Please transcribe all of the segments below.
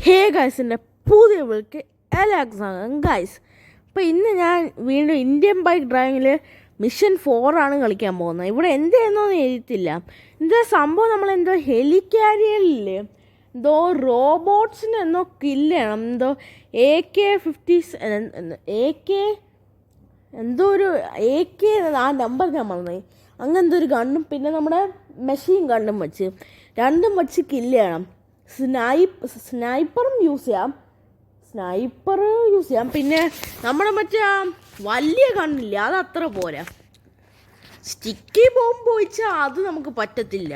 ഹേ ഗൈസിൻ്റെ പുതിയ വിളിക്ക് എല്ലാവർക്കും ഗൈസ്. അപ്പോൾ ഇന്ന് ഞാൻ വീണ്ടും ഇന്ത്യൻ ബൈക്ക് ഡ്രൈവിങ്ങിൽ മിഷൻ 4 ആണ് കളിക്കാൻ പോകുന്നത്. ഇവിടെ എന്തെന്നൊന്നും എഴുതിയിട്ടില്ല. എന്താ സംഭവം, നമ്മളെന്തോ ഹെലികാരിയറിൽ എന്തോ റോബോട്ട്സിന് എന്തോ കില്ല് ചെയ്യണം. എന്തോ AK-50 എന്തോ ഒരു AK ആ നമ്പർ ഞാൻ മറന്നു. അങ്ങനത്തെ ഒരു ഗണ്ണും പിന്നെ നമ്മുടെ മെഷീൻ ഗണ്ണും വെച്ച് രണ്ടും വെച്ച് കില്ല് ചെയ്യണം. സ്നൈപ്പർ യൂസ് ചെയ്യാം. പിന്നെ നമ്മുടെ മറ്റേ വലിയ കണ്ണില്ല, അത് അത്ര പോരാ. സ്റ്റിക്കി ബോംബ് വെച്ചാൽ അത് നമുക്ക് പറ്റത്തില്ല.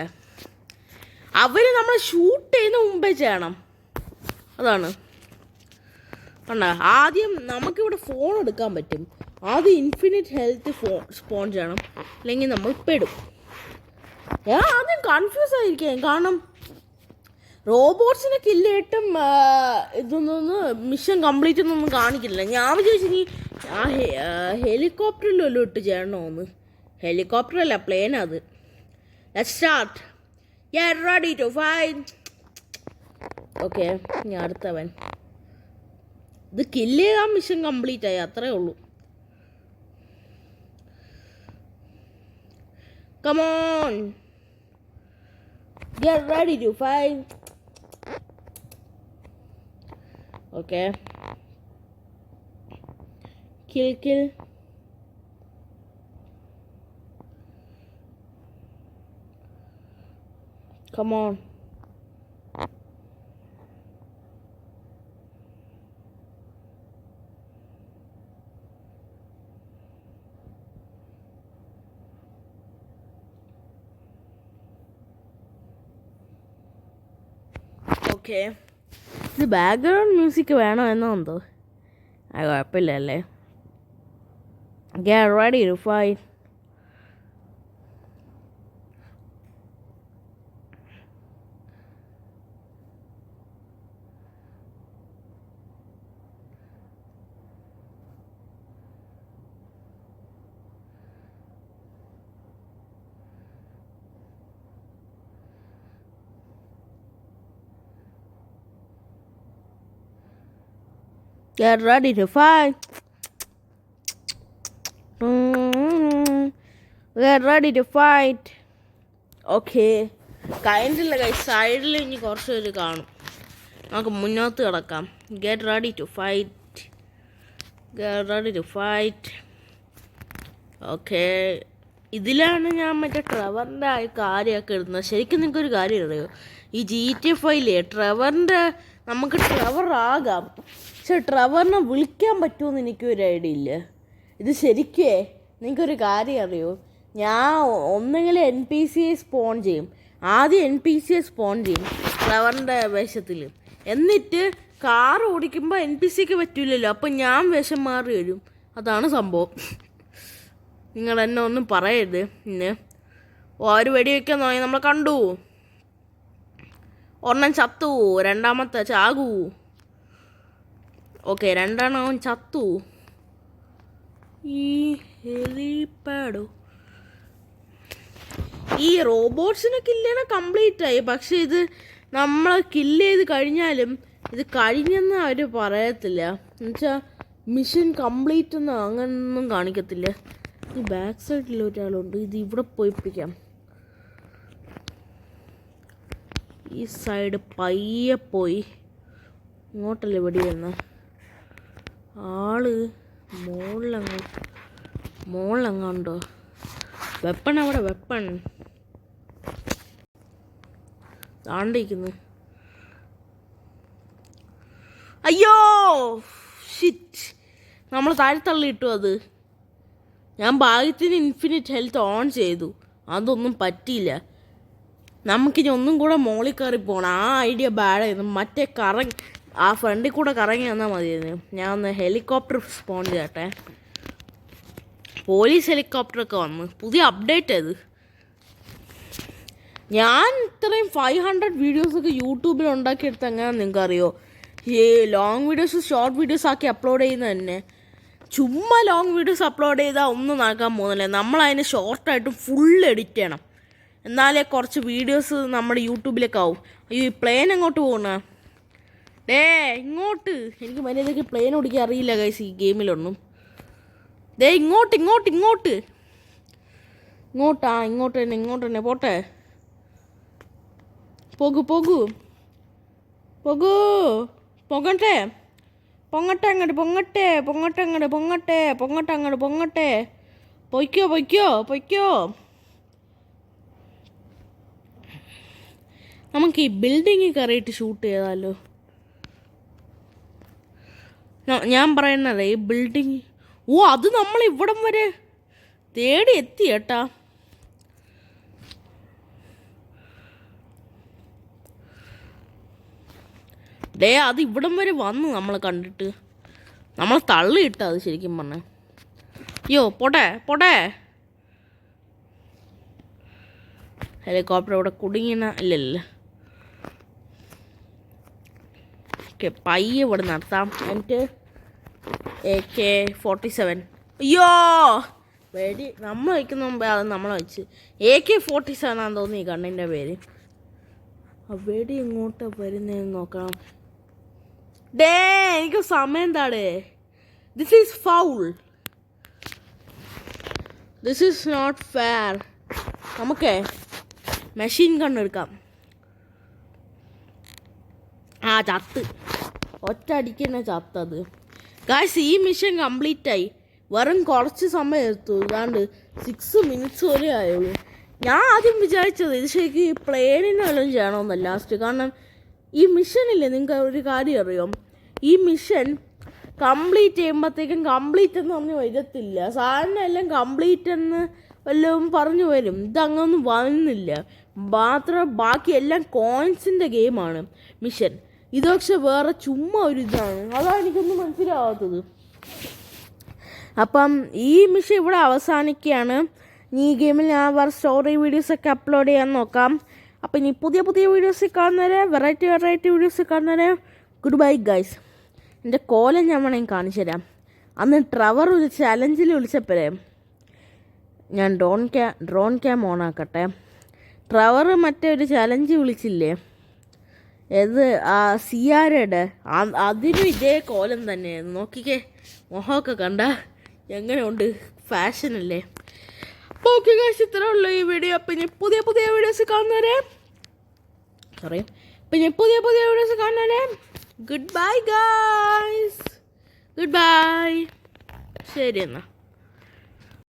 അവർ നമ്മൾ ഷൂട്ട് ചെയ്യുന്ന മുമ്പേ ചെയ്യണം. അതാണ് കണ്ടോ. ആദ്യം നമുക്കിവിടെ ഫോൺ എടുക്കാൻ പറ്റും. ആദ്യം ഇൻഫിനിറ്റ് ഹെൽത്ത് സ്പോൺ ചെയ്യണം, അല്ലെങ്കിൽ നമ്മൾ പെടും. ഞാൻ ആദ്യം കൺഫ്യൂസ് ആയിരിക്കാം, കാരണം റോബോട്ട്സിനെ കില്ലിട്ടും ഇതൊന്നും മിഷൻ കംപ്ലീറ്റ് ഒന്നും കാണിക്കില്ല. ഞാൻ വിചാരിച്ചു ആ ഹെലികോപ്റ്ററിലല്ലോ ഇട്ട് ചെയ്യണമെന്ന്. ഹെലികോപ്റ്റർ അല്ല, പ്ലെയിൻ അത്. Let's start. Get ready to fight. Okay, ഞാൻ അടുത്തവൻ. ഇത് കില്ല് ചെയ്താൽ മിഷൻ കംപ്ലീറ്റ് ആയി, അത്രേ ഉള്ളൂ. Come on, get ready to fight. Okay, kill. Come on. Okay, ഇത് ബാക്ക്ഗ്രൗണ്ട് മ്യൂസിക് വേണോ എന്നോ എന്തോ. അത് കുഴപ്പമില്ലല്ലേ. Get ready to fight. Get ready to fight. Get ready to fight. Okay, കഴിഞ്ഞിട്ടില്ല കൈ. സൈഡിൽ ഇനി കുറച്ച് പേര് കാണും. നമുക്ക് മുന്നോട്ട് കിടക്കാം. Get ready to fight. Get ready to fight. Okay, ഇതിലാണ് ഞാൻ മറ്റേ ട്രെവറിൻ്റെ കാര്യമൊക്കെ ഇടുന്നത്. ശരിക്കും നിങ്ങൾക്കൊരു കാര്യം അറിയോ, ഈ GTA 5 ട്രെവറിൻ്റെ നമുക്ക് ട്രെവർ ആകാം, പക്ഷെ ട്രെവറിനെ വിളിക്കാൻ പറ്റുമെന്ന് എനിക്കൊരു ഐഡിയ ഇല്ല. ഇത് ശരിക്കേ നിങ്ങൾക്കൊരു കാര്യം അറിയോ, ഞാൻ ഒന്നെങ്കിലും NPCയെ സ്പോൺ ചെയ്യും. ആദ്യം NPCയെ സ്പോൺ ചെയ്യും ട്രെവറിൻ്റെ വേഷത്തിൽ. എന്നിട്ട് കാർ ഓടിക്കുമ്പോൾ NPCക്ക് പറ്റില്ലല്ലോ, അപ്പം ഞാൻ വേഷം മാറി വരും. അതാണ് സംഭവം. നിങ്ങൾ എന്നെ ഒന്നും പറയരുത്. ഇന്ന് ഒരു വെടി വയ്ക്കാൻ തുടങ്ങി, നമ്മൾ കണ്ടു. ഒരെണ്ണം ചത്തു, രണ്ടാമത്തെ ചാകൂ. ഓക്കെ, രണ്ടെണ്ണം അവൻ ചത്തു. ഈ ഹെലിപാഡോ ഈ റോബോട്ട്സിനെ കില്ല് ചെയ്യണ കംപ്ലീറ്റ് ആയി. പക്ഷെ ഇത് നമ്മൾ കില്ല് ചെയ്ത് കഴിഞ്ഞാലും ഇത് കഴിഞ്ഞെന്ന് അവർ പറയത്തില്ല. എന്നുവെച്ചാൽ മിഷൻ കംപ്ലീറ്റ് ഒന്നും അങ്ങനൊന്നും കാണിക്കത്തില്ല. ഈ ബാക്ക് സൈഡിൽ ഒരാളുണ്ട്, ഇത് ഇവിടെ പോയിപ്പിക്കാം. ഈ സൈഡ് പയ്യെ പോയി. ഇങ്ങോട്ടല്ലേ വെടി വരുന്ന ആള്. മോളിലെങ്ങാണ്ടോ വെപ്പൺ. അവിടെ വെപ്പൺ താണ്ടിരിക്കുന്നു. അയ്യോ ഷിറ്റ്, നമ്മൾ താഴെ തള്ളിയിട്ടു. അത് ഞാൻ ഭാഗ്യത്തിന് ഇൻഫിനിറ്റ് ഹെൽത്ത് ഓൺ ചെയ്തു, അതൊന്നും പറ്റിയില്ല. നമുക്കിനി ഒന്നും കൂടെ മോളിൽ കയറി പോകണം. ആ ഐഡിയ ബാഡായിരുന്നു. മറ്റേ ആ ഫ്രണ്ടിൽ കൂടെ കറങ്ങി വന്നാൽ മതിയായിരുന്നു. ഞാൻ ഒന്ന് ഹെലികോപ്റ്റർ സ്പോൺ ചെയ്യട്ടെ. പോലീസ് ഹെലികോപ്റ്ററൊക്കെ വന്ന് പുതിയ അപ്ഡേറ്റ് അത്. ഞാൻ ഇത്രയും 500 വീഡിയോസൊക്കെ യൂട്യൂബിൽ ഉണ്ടാക്കിയെടുത്ത് എങ്ങനെയാണെന്ന് നിങ്ങൾക്കറിയോ? ഈ ലോങ് വീഡിയോസ് ഷോർട്ട് വീഡിയോസ് ആക്കി അപ്ലോഡ് ചെയ്യുന്നത് തന്നെ. ചുമ്മാ ലോങ് വീഡിയോസ് അപ്ലോഡ് ചെയ്താൽ ഒന്നും നടക്കാൻ പോകുന്നില്ല. നമ്മളതിനെ ഷോർട്ടായിട്ടും ഫുൾ എഡിറ്റ് ചെയ്യണം, എന്നാലേ കുറച്ച് വീഡിയോസ് നമ്മുടെ യൂട്യൂബിലേക്ക് ആവും. ഈ പ്ലെയിൻ എങ്ങോട്ട് പോകണ? ഡേ ഇങ്ങോട്ട്. എനിക്ക് മര്യാദയ്ക്ക് പ്ലെയിൻ ഓടിക്കാൻ അറിയില്ല ഗൈസ് ഈ ഗെയിമിലൊന്നും. ദേ ഇങ്ങോട്ട് ഇങ്ങോട്ട് ഇങ്ങോട്ട് ഇങ്ങോട്ടാ, ഇങ്ങോട്ട് തന്നെ പോട്ടെ. പോകൂ പോകൂ പോകൂ. പൊങ്ങട്ടെ പൊങ്ങട്ടെ അങ്ങോട്ട്, പൊങ്ങട്ടെ പൊങ്ങട്ടെ അങ്ങോട്ട്, പൊങ്ങട്ടെ പൊങ്ങട്ടെ അങ്ങോട്ട്, പൊങ്ങട്ടെ. പൊയ്ക്കോ പൊയ്ക്കോ പൊയ്ക്കോ. നമുക്ക് ഈ ബിൽഡിങ്ങിൽ കയറിയിട്ട് ഷൂട്ട് ചെയ്താലോ? ഞാൻ പറയുന്നത് ഈ ബിൽഡിങ്. ഓ അത് നമ്മൾ ഇവിടം വരെ തേടി എത്തി കേട്ടാ. ഡേ അത് ഇവിടം വരെ വന്നു നമ്മൾ കണ്ടിട്ട്. നമ്മൾ തള്ളിയിട്ട അത് ശരിക്കും പറഞ്ഞ. അയ്യോ പോട്ടെ പോട്ടെ. ഹെലികോപ്റ്റർ ഇവിടെ കുടുങ്ങിന ഇല്ലല്ലോ. ഓക്കെ പയ്യെ ഇവിടെ നടത്താം. എന്നിട്ട് AK-47. അയ്യോ വെടി നമ്മൾ വയ്ക്കുന്ന മുമ്പേ അത് നമ്മളെ വെച്ച്. AK-47 ആണെന്ന് തോന്നി ഈ കണ്ണിൻ്റെ പേര്. ആ വെടി ഇങ്ങോട്ട് വരുന്നതെന്ന് നോക്കണം. ഡേ എനിക്ക് സമയം താടേ. This is foul. This is not fair. നമുക്കേ മെഷീൻ ഗൺ എടുക്കാം. ആ ചത്ത്, ഒറ്റ അടിക്കുന്ന ചത്തത്. ഗായ്സ് ഈ മിഷൻ കംപ്ലീറ്റ് ആയി. വെറും കുറച്ച് സമയം എടുത്തു. ഏതാണ്ട് 6 minutes വരെ ആയുള്ളൂ. ഞാൻ ആദ്യം വിചാരിച്ചത് ഇത് ശരിക്കും പ്ലെയിനിനെല്ലാം ചെയ്യണമെന്നല്ല ലാസ്റ്റ്. കാരണം ഈ മിഷനില്ലേ, നിങ്ങൾക്ക് ഒരു കാര്യം അറിയാം, ഈ മിഷൻ കംപ്ലീറ്റ് ചെയ്യുമ്പോഴത്തേക്കും കംപ്ലീറ്റ് എന്ന് പറഞ്ഞ് വരത്തില്ല. സാധാരണ എല്ലാം കംപ്ലീറ്റ് എന്ന് വല്ലതും പറഞ്ഞു വരും. ഇതങ്ങൊന്നും വന്നില്ല. ബാക്കി എല്ലാം കോയിൻസിൻ്റെ ഗെയിമാണ് മിഷൻ. ഇത് പക്ഷെ വേറെ ചുമ്മാ ഒരു ഇതാണ്. അതാണ് എനിക്കൊന്നും മനസ്സിലാവാത്തത്. അപ്പം ഈ മിഷൻ ഇവിടെ അവസാനിക്കുകയാണ്. ഈ ഗെയിമിൽ ഞാൻ വേറെ സ്റ്റോറി വീഡിയോസൊക്കെ അപ്ലോഡ് ചെയ്യാൻ നോക്കാം. അപ്പം ഇനി പുതിയ വീഡിയോസ് കാണുന്നവരെ, വെറൈറ്റി വീഡിയോസ് കാണുന്നവരെ, ഗുഡ് ബൈ ഗൈസ്. എൻ്റെ കോലം ഞാൻ വേണമെങ്കിൽ കാണിച്ചു തരാം. അന്ന് ട്രവർ ഒരു ചലഞ്ചിൽ വിളിച്ചപ്പോഴേ ഞാൻ ഡ്രോൺ ക്യാം ഓണാക്കട്ടെ. ട്രവർ മറ്റേ ഒരു ചലഞ്ച് വിളിച്ചില്ലേ, ഏത് സിയാരയുടെ, അതിനും ഇതേ കോലം തന്നെയായിരുന്നു. നോക്കിക്കേ, മുഖമൊക്കെ കണ്ട എങ്ങനെയുണ്ട്, ഫാഷനല്ലേ. അപ്പോൾ ഓക്കെ ഗൈസ്, ഇത്രേ ഉള്ളൂ ഈ വീഡിയോ. അപ്പം ഇനി പുതിയ വീഡിയോസ് കാണുന്നവരെ വീഡിയോസ് കാണുന്നവരെ good bye guys. Good bye. ശരി എന്നാൽ.